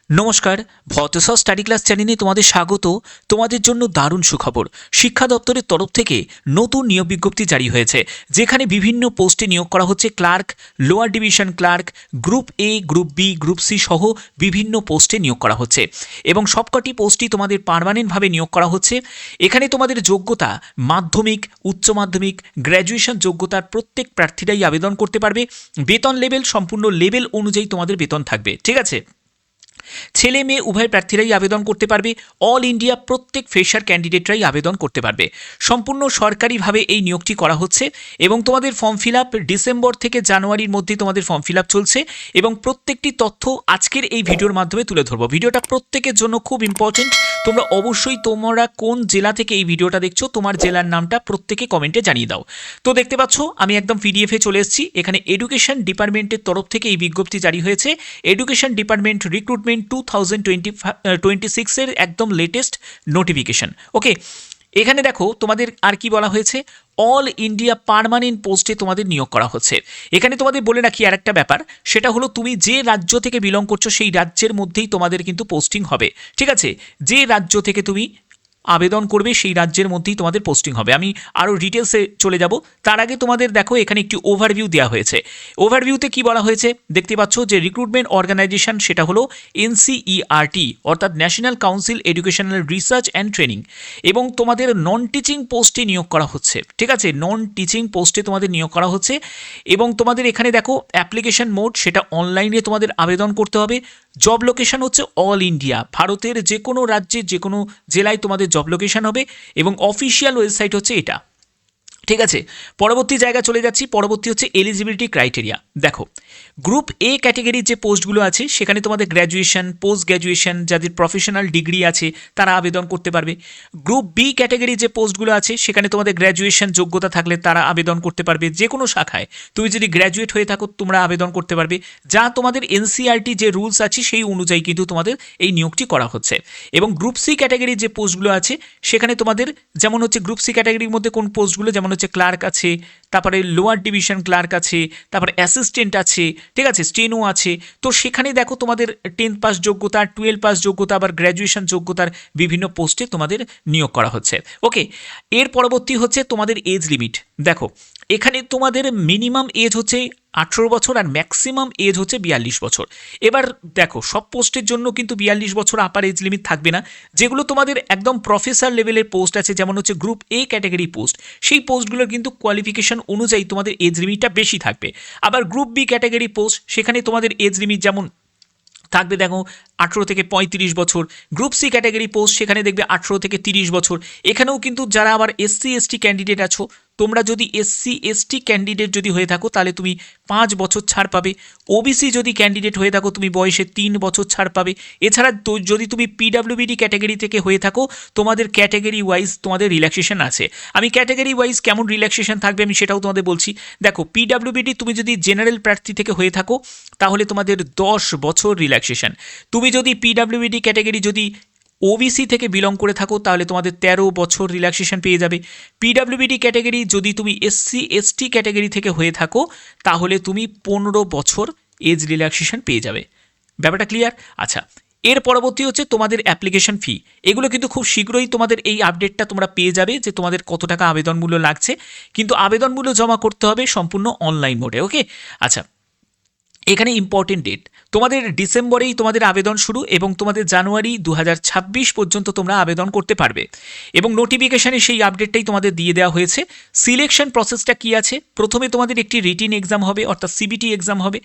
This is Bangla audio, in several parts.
নমস্কার, ভট্টসা স্টাডি ক্লাস চ্যানেলে তোমাদের স্বাগত। তোমাদের জন্য দারুণ সুখবর। শিক্ষা দপ্তরের তরফ থেকে নতুন নিয়োগ বিজ্ঞপ্তি জারি হয়েছে, যেখানে বিভিন্ন পোস্টে নিয়োগ করা হচ্ছে clerk, lower division clerk, group A, group B, group C সহ বিভিন্ন পোস্টে নিয়োগ করা হচ্ছে এবং সবকটি পোস্টই তোমাদের পার্মানেন্টভাবে নিয়োগ করা হচ্ছে। এখানে তোমাদের যোগ্যতা মাধ্যমিক, উচ্চ মাধ্যমিক, গ্র্যাজুয়েশন যোগ্যতার প্রত্যেক প্রার্থীরাই আবেদন করতে পারবে। বেতন লেভেল সম্পূর্ণ লেভেল অনুযায়ী তোমাদের বেতন থাকবে, ঠিক আছে। ছেলে মেয়ে উভয় প্রার্থীরাই আবেদন করতে পারবে। অল ইন্ডিয়া প্রত্যেক ফ্রেশার ক্যান্ডিডেটরাই আবেদন করতে পারবে। সম্পূর্ণ সরকারিভাবে এই নিয়োগটি করা হচ্ছে এবং তোমাদের ফর্ম ফিল আপ ডিসেম্বর থেকে জানুয়ারির মধ্যে তোমাদের ফর্ম ফিল আপ চলছে এবং প্রত্যেকটি তথ্য আজকের এই ভিডিওর মাধ্যমে তুলে ধরবো। ভিডিওটা প্রত্যেকের জন্য খুব ইম্পর্টেন্ট। তোমরা অবশ্যই তোমরা কোন জেলা থেকে এই ভিডিওটা দেখছো তোমার জেলার নামটা প্রত্যেকে কমেন্টে জানিয়ে দাও। তো দেখতে পাচ্ছ আমি একদম পিডিএফে চলে এসেছি। এখানে এডুকেশন ডিপার্টমেন্টের তরফ থেকে এই বিজ্ঞপ্তি জারি হয়েছে। এডুকেশন ডিপার্টমেন্ট রিক্রুটমেন্ট 2026 এর একদম লেটেস্ট নোটিফিকেশন। ওকে, এখানে দেখো তোমাদের আর কি বলা হয়েছে, অল ইন্ডিয়া পার্মানেন্ট পোস্টে তোমাদের নিয়োগ করা হচ্ছে। এখানে তোমাদের বলে রাখি আর একটা ব্যাপার, সেটা হলো তুমি যে রাজ্য থেকে বিলং করছো সেই রাজ্যের মধ্যেই তোমাদের কিন্তু পোস্টিং হবে, ঠিক আছে। যে রাজ্য থেকে তুমি আবেদন করবে সেই রাজ্যের মধ্যেই তোমাদের পোস্টিং হবে। আমি আরও ডিটেলসে চলে যাব, তার আগে তোমাদের দেখো এখানে একটি ওভারভিউ দেওয়া হয়েছে। ওভারভিউতে কি বলা হয়েছে দেখতে পাচ্ছ, যে রিক্রুটমেন্ট অর্গানাইজেশন সেটা হলো এনসিইআরটি, অর্থাৎ national council educational research and training, এবং তোমাদের নন টিচিং পোস্টে নিয়োগ করা হচ্ছে, ঠিক আছে। নন টিচিং পোস্টে তোমাদের নিয়োগ করা হচ্ছে এবং তোমাদের এখানে দেখো অ্যাপ্লিকেশন মোড সেটা অনলাইনে তোমাদের আবেদন করতে হবে। জব লোকেশন হচ্ছে অল ইন্ডিয়া, ভারতের যে কোনো রাজ্যে যে কোনো জেলায় তোমাদের জব লোকেশন হবে এবং অফিসিয়াল ওয়েবসাইট হচ্ছে এটা, ঠিক আছে। পরবর্তী জায়গা চলে যাচ্ছি। পরবর্তী হচ্ছে এলিজিবিলিটি ক্রাইটেরিয়া। দেখো, গ্রুপ এ ক্যাটেগরির যে পোস্টগুলো আছে সেখানে তোমাদের গ্র্যাজুয়েশন, পোস্ট গ্র্যাজুয়েশন, যাদের প্রফেশনাল ডিগ্রি আছে তারা আবেদন করতে পারবে। গ্রুপ বি ক্যাটেগরির যে পোস্টগুলো আছে সেখানে তোমাদের গ্র্যাজুয়েশন যোগ্যতা থাকলে তারা আবেদন করতে পারবে। যে কোনো শাখায় তুমি যদি গ্র্যাজুয়েট হয়ে থাকো তোমরা আবেদন করতে পারবে। যা তোমাদের এনসিইআরটি যে রুলস আছে সেই অনুযায়ী কিন্তু তোমাদের এই নিয়োগটি করা হচ্ছে। এবং গ্রুপ সি ক্যাটাগরির যে পোস্টগুলো আছে সেখানে তোমাদের যেমন হচ্ছে গ্রুপ সি ক্যাটাগরির মধ্যে কোন পোস্টগুলো, যেমন হচ্ছে ক্লার্ক আছে, তারপরে লোয়ার ডিভিশন ক্লার্ক আছে, তারপরে অ্যাসিস্ট্যান্ট আছে, ঠিক আছে, স্টেনো আছে। তো সেখানে দেখো তোমাদের 10 পাস যোগ্যতা, 12 পাস যোগ্যতা, আবার গ্র্যাজুয়েশন যোগ্যতার বিভিন্ন পোস্টে তোমাদের নিয়োগ করা হচ্ছে। ওকে, এর পরবর্তী হচ্ছে তোমাদের এজ লিমিট। দেখো, এখানে তোমাদের মিনিমাম এজ হচ্ছে 18 বছর আর ম্যাক্সিমাম এজ হচ্ছে 42 বছর। এবার দেখো, সব পোস্টের জন্য কিন্তু 42 বছর আপার এজ লিমিট থাকবে না। যেগুলো তোমাদের একদম প্রফেসর লেভেলের পোস্ট আছে, যেমন হচ্ছে গ্রুপ এ ক্যাটাগরি পোস্ট, সেই পোস্টগুলোর কিন্তু কোয়ালিফিকেশন অনুযায়ী তোমাদের এজ লিমিটটা বেশি থাকবে। আবার গ্রুপ বি ক্যাটাগরি পোস্ট সেখানে তোমাদের এজ লিমিট যেমন থাকবে দেখো 18 থেকে 35 বছর। গ্রুপ সি ক্যাটাগরি পোস্ট সেখানে দেখবে 18 থেকে 30 বছর। এখানেও কিন্তু যারা আবার এসসি এসটি ক্যান্ডিডেট আছো, তোমরা যদি এসসি এসটি ক্যান্ডিডেট যদি হয়ে থাকো তাহলে তুমি 5 বছর ছাড় পাবে। ওবিসি যদি ক্যান্ডিডেট হয়ে থাকো তুমি বয়সে 3 বছর ছাড় পাবে। এছাড়া তো যদি তুমি পিডাব্লিউবিডি ক্যাটাগরি থেকে হয়ে থাকো তোমাদের ক্যাটাগরি ওয়াইজ তোমাদের রিল্যাক্সেশন আছে। আমি ক্যাটাগরি ওয়াইজ কেমন রিল্যাক্সেশন থাকবে আমি সেটাও তোমাদের বলছি। দেখো, পিডাব্লিউবিডি তুমি যদি জেনারেল প্রার্থী থেকে হয়ে থাকো তাহলে তোমাদের 10 বছর রিল্যাক্সেশন। তুমি যদি পিডাব্লিউবিডি ক্যাটাগরি যদি ওবিসি থেকে বিলং করে থাকো তাহলে তোমাদের 13 বছর রিল্যাক্সেশন পেয়ে যাবে। পিডাব্লিউবিডি ক্যাটাগরি যদি তুমি এসসি এসটি ক্যাটাগরি থেকে হয়ে থাকো তাহলে তুমি 15 বছর এজ রিল্যাক্সেশন পেয়ে যাবে। ব্যাপারটা ক্লিয়ার? আচ্ছা, এর পরবর্তী হচ্ছে তোমাদের অ্যাপ্লিকেশন ফি। এগুলো কিন্তু খুব শীঘ্রই তোমাদের এই আপডেটটা তোমরা পেয়ে যাবে যে তোমাদের কত টাকা আবেদন মূল্য লাগছে, কিন্তু আবেদন মূল্য জমা করতে হবে সম্পূর্ণ অনলাইন মোডে। ওকে, আচ্ছা, এখানে ইম্পর্টেন্ট ডেট, তোমাদের ডিসেম্বরেই তোমাদের আবেদন শুরু এবং তোমাদের জানুয়ারি 2026 পর্যন্ত তোমরা আবেদন করতে পারবে এবং নোটিফিকেশানে সেই আপডেটটাই তোমাদের দিয়ে দেওয়া হয়েছে। সিলেকশন প্রসেসটা কি আছে, প্রথমে তোমাদের একটি রিটিন এক্সাম হবে অর্থাৎ সিবিটি এক্সাম হবে,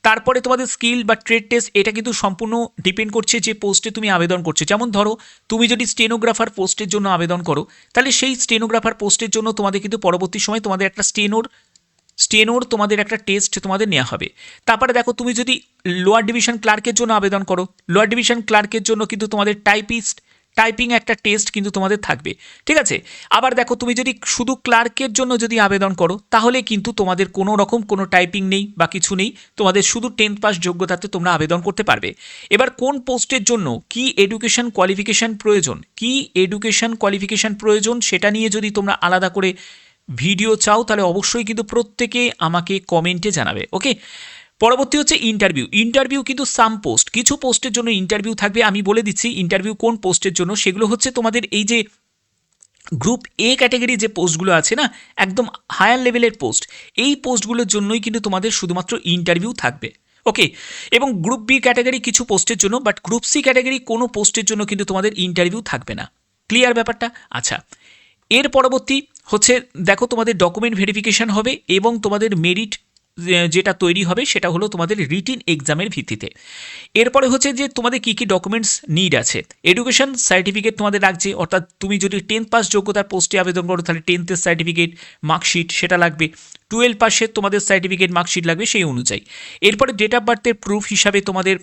তারপরে তোমাদের স্কিল বা ট্রেড টেস্ট। এটা কিন্তু সম্পূর্ণ ডিপেন্ড করছে যে পোস্টে তুমি আবেদন করছো। যেমন ধরো তুমি যদি স্টেনোগ্রাফার পোস্টের জন্য আবেদন করো তাহলে সেই স্টেনোগ্রাফার পোস্টের জন্য তোমাদের কিন্তু পরবর্তী সময় তোমাদের একটা স্টেনোর তোমাদের একটা টেস্ট তোমাদের নেওয়া হবে। তারপরে দেখো, তুমি যদি লোয়ার ডিভিশন ক্লার্কের জন্য আবেদন করো, লোয়ার ডিভিশন ক্লার্কের জন্য কিন্তু তোমাদের টাইপিং একটা টেস্ট কিন্তু তোমাদের থাকবে, ঠিক আছে। আবার দেখো, তুমি যদি শুধু ক্লার্কের জন্য যদি আবেদন করো তাহলে কিন্তু তোমাদের কোনো রকম কোনো টাইপিং নেই বা কিছু নেই, তোমাদের শুধু 10 পাস যোগ্যতাতে তোমরা আবেদন করতে পারবে। এবার কোন পোস্টের জন্য কি এডুকেশন কোয়ালিফিকেশন প্রয়োজন সেটা নিয়ে যদি তোমরা আলাদা করে ভিডিও চাও তাহলে অবশ্যই কিন্তু প্রত্যেকে আমাকে কমেন্টে জানাবে। ওকে, পরবর্তী হচ্ছে ইন্টারভিউ। ইন্টারভিউ কিন্তু সাম পোস্ট, কিছু পোস্টের জন্য ইন্টারভিউ থাকবে। আমি বলে দিচ্ছি ইন্টারভিউ কোন পোস্টের জন্য, সেগুলো হচ্ছে তোমাদের এই যে গ্রুপ এ ক্যাটাগরি যে পোস্টগুলো আছে না, একদম হায়ার লেভেলের পোস্ট, এই পোস্টগুলোর জন্যই কিন্তু তোমাদের শুধুমাত্র ইন্টারভিউ থাকবে। ওকে, এবং গ্রুপ বি ক্যাটাগরি কিছু পোস্টের জন্য, বাট গ্রুপ সি ক্যাটাগরি কোনো পোস্টের জন্য কিন্তু তোমাদের ইন্টারভিউ থাকবে না। ক্লিয়ার ব্যাপারটা? আচ্ছা, এর পরবর্তী হচ্ছে দেখো তোমাদের ডকুমেন্ট ভেরিফিকেশন হবে এবং তোমাদের মেরিট যেটা তৈরি হবে সেটা হলো তোমাদের রিটিন এক্সামের ভিত্তিতে। এরপরে হচ্ছে যে তোমাদের কী কী ডকুমেন্টস নিড আছে। এডুকেশন সার্টিফিকেট তোমাদের লাগছে, অর্থাৎ তুমি যদি 10 পাস যোগ্যতার পোস্টে আবেদন করো তাহলে 10th সার্টিফিকেট, মার্কশিট সেটা লাগবে। 12 পাসের তোমাদের সার্টিফিকেট, মার্কশিট লাগবে সেই অনুযায়ী। এরপরে ডেট অফ বার্থের প্রুফ হিসাবে তোমাদের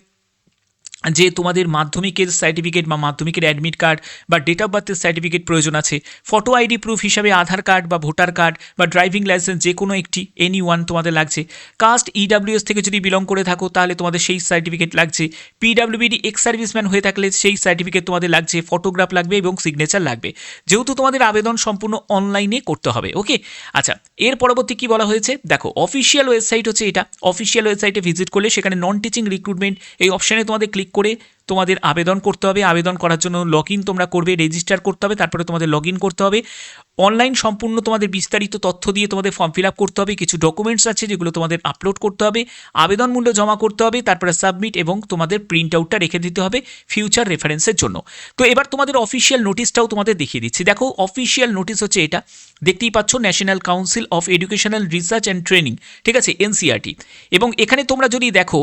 যে তোমাদের মাধ্যমিকের সার্টিফিকেট বা মাধ্যমিকের অ্যাডমিট কার্ড বা ডেট অফ বার্থের সার্টিফিকেট প্রয়োজন আছে। ফটো আইডি প্রুফ হিসাবে আধার কার্ড বা ভোটার কার্ড বা ড্রাইভিং লাইসেন্স যে কোনো একটি, এনি ওয়ান তোমাদের লাগছে। কাস্ট ইডাব্লিউএস থেকে যদি বিলং করে থাকো তাহলে তোমাদের সেই সার্টিফিকেট লাগছে। পিডাব্লিউবিডি এক্স সার্ভিসম্যান হয়ে থাকলে সেই সার্টিফিকেট তোমাদের লাগছে, ফটোগ্রাফ লাগবে এবং সিগনেচার লাগবে, যেহেতু তোমাদের আবেদন সম্পূর্ণ অনলাইনে করতে হবে। ওকে, আচ্ছা, এর পরবর্তী কি বলা হয়েছে দেখো, অফিসিয়াল ওয়েবসাইট হচ্ছে এটা। অফিসিয়াল ওয়েবসাইটে ভিজিট করলে সেখানে নন টিচিং রিক্রুটমেন্ট এই অপশানে তোমাদের ক্লিক করে তোমাদের আবেদন করতে হবে। আবেদন করার জন্য লগ ইন তোমরা করবে, রেজিস্টার করতে হবে, তারপরে তোমাদের লগ ইন করতে হবে। অনলাইন সম্পূর্ণ তোমাদের বিস্তারিত তথ্য দিয়ে তোমাদের ফর্ম ফিল আপ করতে হবে। কিছু ডকুমেন্টস আছে যেগুলো তোমাদের আপলোড করতে হবে, আবেদন মূল্য জমা করতে হবে, তারপরে সাবমিট এবং তোমাদের প্রিন্ট আউটটা রেখে দিতে হবে ফিউচার রেফারেন্সের জন্য। তো এবার তোমাদের অফিসিয়াল নোটিশটাও তোমাদের দেখিয়ে দিচ্ছি। দেখো, অফিসিয়াল নোটিশ হচ্ছে এটা, দেখতেই পাচ্ছ, national council of educational research and training, ঠিক আছে, এনসিআরটি। এবং এখানে তোমরা যদি দেখো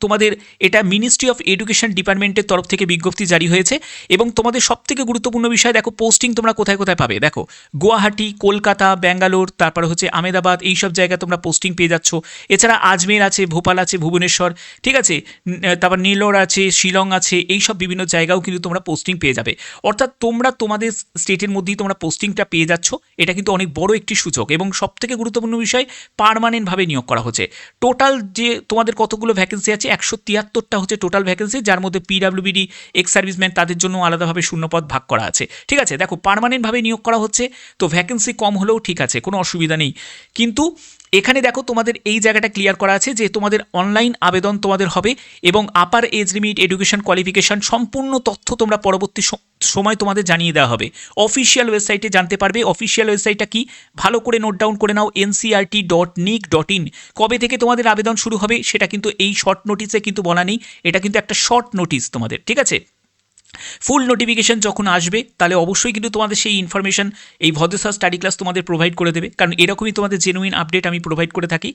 তোমাদের এটা মিনিস্ট্রি অফ এডুকেশন ডিপার্টমেন্টের তরফ থেকে বিজ্ঞপ্তি জারি হয়েছে। এবং তোমাদের সবথেকে গুরুত্বপূর্ণ বিষয় দেখো, পোস্টিং তোমরা কোথায় কোথায় পাবে। দেখো, গুয়াহাটি, কলকাতা, ব্যাঙ্গালোর, তারপরে হচ্ছে আহমেদাবাদ, এইসব জায়গায় তোমরা পোস্টিং পেয়ে যাচ্ছ। এছাড়া আজমের আছে, ভোপাল আছে, ভুবনেশ্বর, ঠিক আছে, তারপর নেলোর আছে, শিলং আছে, এইসব বিভিন্ন জায়গাও কিন্তু তোমরা পোস্টিং পেয়ে যাবে। অর্থাৎ তোমরা তোমাদের স্টেটের মধ্যেই তোমরা পোস্টিংটা পেয়ে যাচ্ছ। এটা কিন্তু অনেক বড় একটি সূচক এবং সবথেকে গুরুত্বপূর্ণ বিষয়, পার্মানেন্টভাবে নিয়োগ করা হচ্ছে। টোটাল যে তোমাদের কতগুলো ভ্যাকেন্সি আছে, 173টা হচ্ছে টোটাল ভ্যাকেন্সি, যার মধ্যে পিডাব্লিউবিডি এক্স সার্ভিসম্যান তাদের জন্য আলাদাভাবে শূন্যপদ ভাগ করা আছে। ঠিক আছে, দেখো, পার্মানেন্টভাবে নিয়োগ করা হচ্ছে, তো ভ্যাকেন্সি কম হলেও ঠিক আছে, কোনো অসুবিধা নেই। কিন্তু এখানে দেখো তোমাদের এই জায়গাটা ক্লিয়ার করা আছে যে তোমাদের অনলাইন আবেদন তোমাদের হবে এবং upper age limit, education qualification সম্পূর্ণ তথ্য তোমরা পরবর্তী সময় তোমাদের জানিয়ে দেওয়া হবে। অফিসিয়াল ওয়েবসাইটে জানতে পারবে। অফিসিয়াল ওয়েবসাইটটা কি, ভালো করে নোট ডাউন করে নাও, ncrt.nic.in। কবে থেকে তোমাদের আবেদন শুরু হবে সেটা কিন্তু এই শর্ট নোটিসে কিন্তু বলা নেই, এটা কিন্তু একটা শর্ট নোটিস তোমাদের, ঠিক আছে। ফুল নোটিফিকেশন যখন আসবে তাহলে অবশ্যই কিন্তু তোমাদের সেই ইনফরমেশন এই ভদ্রসার স্টাডি ক্লাস তোমাদের প্রোভাইড করে দেবে, কারণ এরকমই তোমাদের জেনুইন আপডেট আমি প্রোভাইড করে থাকি।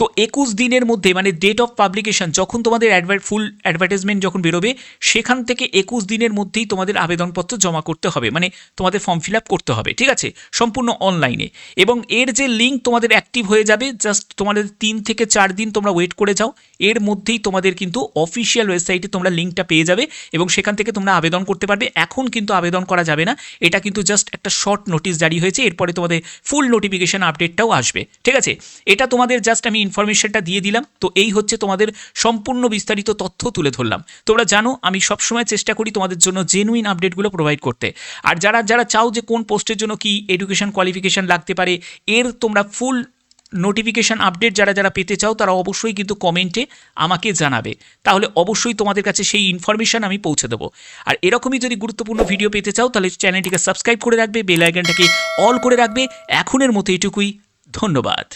তো 21 দিনের মধ্যে, মানে ডেট অফ পাবলিকেশন যখন তোমাদের ফুল অ্যাডভার্টাইজমেন্ট যখন বেরোবে, সেখান থেকে 21 দিনের মধ্যেই তোমাদের আবেদনপত্র জমা করতে হবে, মানে তোমাদের ফর্ম ফিল আপ করতে হবে, ঠিক আছে, সম্পূর্ণ অনলাইনে। এবং এর যে লিঙ্ক তোমাদের অ্যাক্টিভ হয়ে যাবে, জাস্ট তোমাদের 3 থেকে 4 দিন তোমরা ওয়েট করে যাও, এর মধ্যেই তোমাদের কিন্তু অফিসিয়াল ওয়েবসাইটে তোমরা লিঙ্কটা পেয়ে যাবে এবং সেখান থেকে তোমরা আবেদন করতে পারবে। এখন কিন্তু আবেদন করা যাবে না, এটা কিন্তু জাস্ট একটা শর্ট নোটিস জারি হয়েছে, এরপরে তোমাদের ফুল নোটিফিকেশন আপডেটটাও আসবে, ঠিক আছে। এটা তোমাদের জাস্ট আমি ইনফরমেশনটা দিয়ে দিলাম। তো এই হচ্ছে তোমাদের সম্পূর্ণ বিস্তারিত তথ্য তুলে ধরলাম। তোমরা জানো আমি সবসময় চেষ্টা করি তোমাদের জন্য জেনুইন আপডেটগুলো প্রোভাইড করতে। আর যারা চাও যে কোন পোস্টের জন্য কি এডুকেশন কোয়ালিফিকেশন লাগতে পারে, এর তোমরা ফুল নোটিফিকেশান আপডেট যারা পেতে চাও তারা অবশ্যই কিন্তু কমেন্টে আমাকে জানাবে, তাহলে অবশ্যই তোমাদের কাছে সেই ইনফরমেশান আমি পৌঁছে দেবো। আর এরকমই যদি গুরুত্বপূর্ণ ভিডিও পেতে চাও তাহলে চ্যানেলটিকে সাবস্ক্রাইব করে রাখবে, বেল আইকনটাকে অল করে রাখবে। এখনের মতো এটুকুই, ধন্যবাদ।